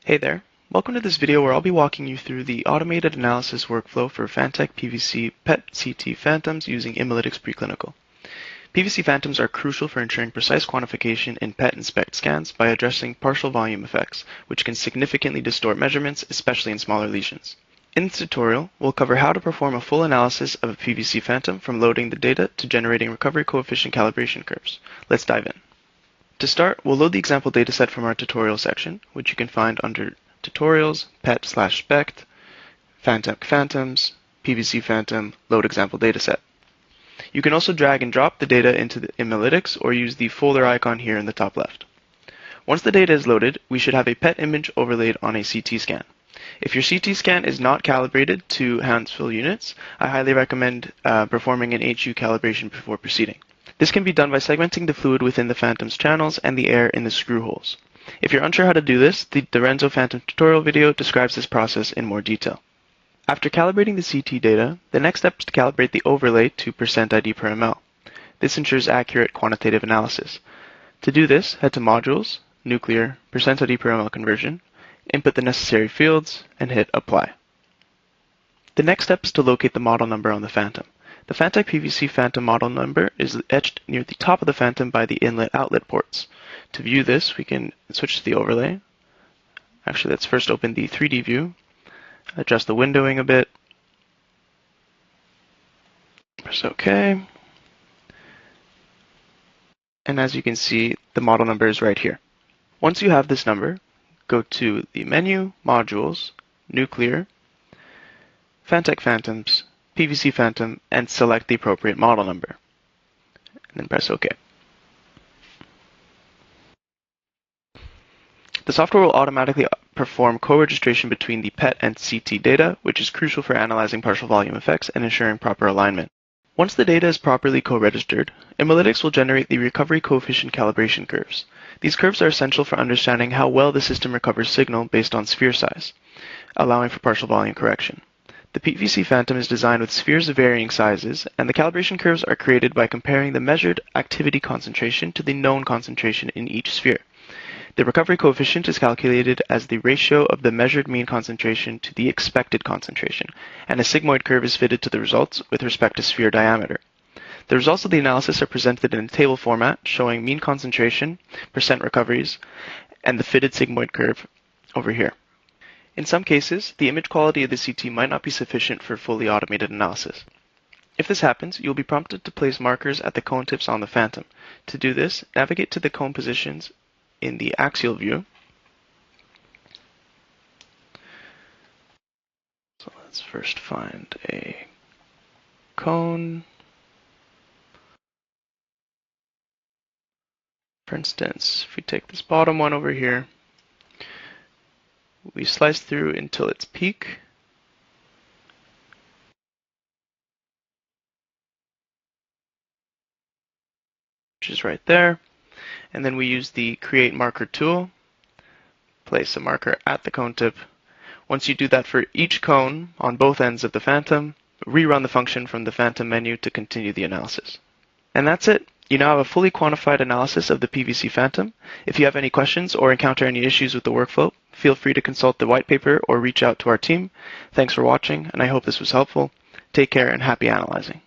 Hey there, welcome to this video where I'll be walking you through the automated analysis workflow for Phantech PVC PET-CT phantoms using Imalytics Preclinical. PVC phantoms are crucial for ensuring precise quantification in PET and SPECT scans by addressing partial volume effects, which can significantly distort measurements, especially in smaller lesions. In this tutorial, we'll cover how to perform a full analysis of a PVC phantom from loading the data to generating recovery coefficient calibration curves. Let's dive in. To start, we'll load the example dataset from our tutorial section, which you can find under Tutorials, PET/SPECT, Phantech Phantoms, PVC Phantom, Load Example Dataset. You can also drag and drop the data into the Imalytics or use the folder icon here in the top left. Once the data is loaded, we should have a PET image overlaid on a CT scan. If your CT scan is not calibrated to Hansfield units, I highly recommend performing an HU calibration before proceeding. This can be done by segmenting the fluid within the phantom's channels and the air in the screw holes. If you're unsure how to do this, the Lorenzo Phantom tutorial video describes this process in more detail. After calibrating the CT data, the next step is to calibrate the overlay to %ID per ml. This ensures accurate quantitative analysis. To do this, head to Modules, Nuclear, %ID per ml conversion, input the necessary fields, and hit Apply. The next step is to locate the model number on the phantom. The Phantech PVC phantom model number is etched near the top of the phantom by the inlet-outlet ports. To view this, we can switch to the overlay. Actually, let's first open the 3D view, adjust the windowing a bit, press OK, and as you can see, the model number is right here. Once you have this number, go to the menu, Modules, Nuclear, Phantech Phantoms, PVC Phantom, and select the appropriate model number, and then press OK. The software will automatically perform co-registration between the PET and CT data, which is crucial for analyzing partial volume effects and ensuring proper alignment. Once the data is properly co-registered, Imalytics will generate the recovery coefficient calibration curves. These curves are essential for understanding how well the system recovers signal based on sphere size, allowing for partial volume correction. The PVC phantom is designed with spheres of varying sizes, and the calibration curves are created by comparing the measured activity concentration to the known concentration in each sphere. The recovery coefficient is calculated as the ratio of the measured mean concentration to the expected concentration, and a sigmoid curve is fitted to the results with respect to sphere diameter. The results of the analysis are presented in a table format showing mean concentration, % recoveries, and the fitted sigmoid curve over here. In some cases, the image quality of the CT might not be sufficient for fully automated analysis. If this happens, you'll be prompted to place markers at the cone tips on the phantom. To do this, navigate to the cone positions in the axial view. So let's first find a cone. For instance, if we take this bottom one over here, we slice through until its peak. Which is right there. And then we use the Create Marker tool, place a marker at the cone tip. Once you do that for each cone on both ends of the phantom, rerun the function from the phantom menu to continue the analysis. And that's it. You now have a fully quantified analysis of the PVC phantom. If you have any questions or encounter any issues with the workflow, feel free to consult the white paper or reach out to our team. Thanks for watching, and I hope this was helpful. Take care and happy analyzing.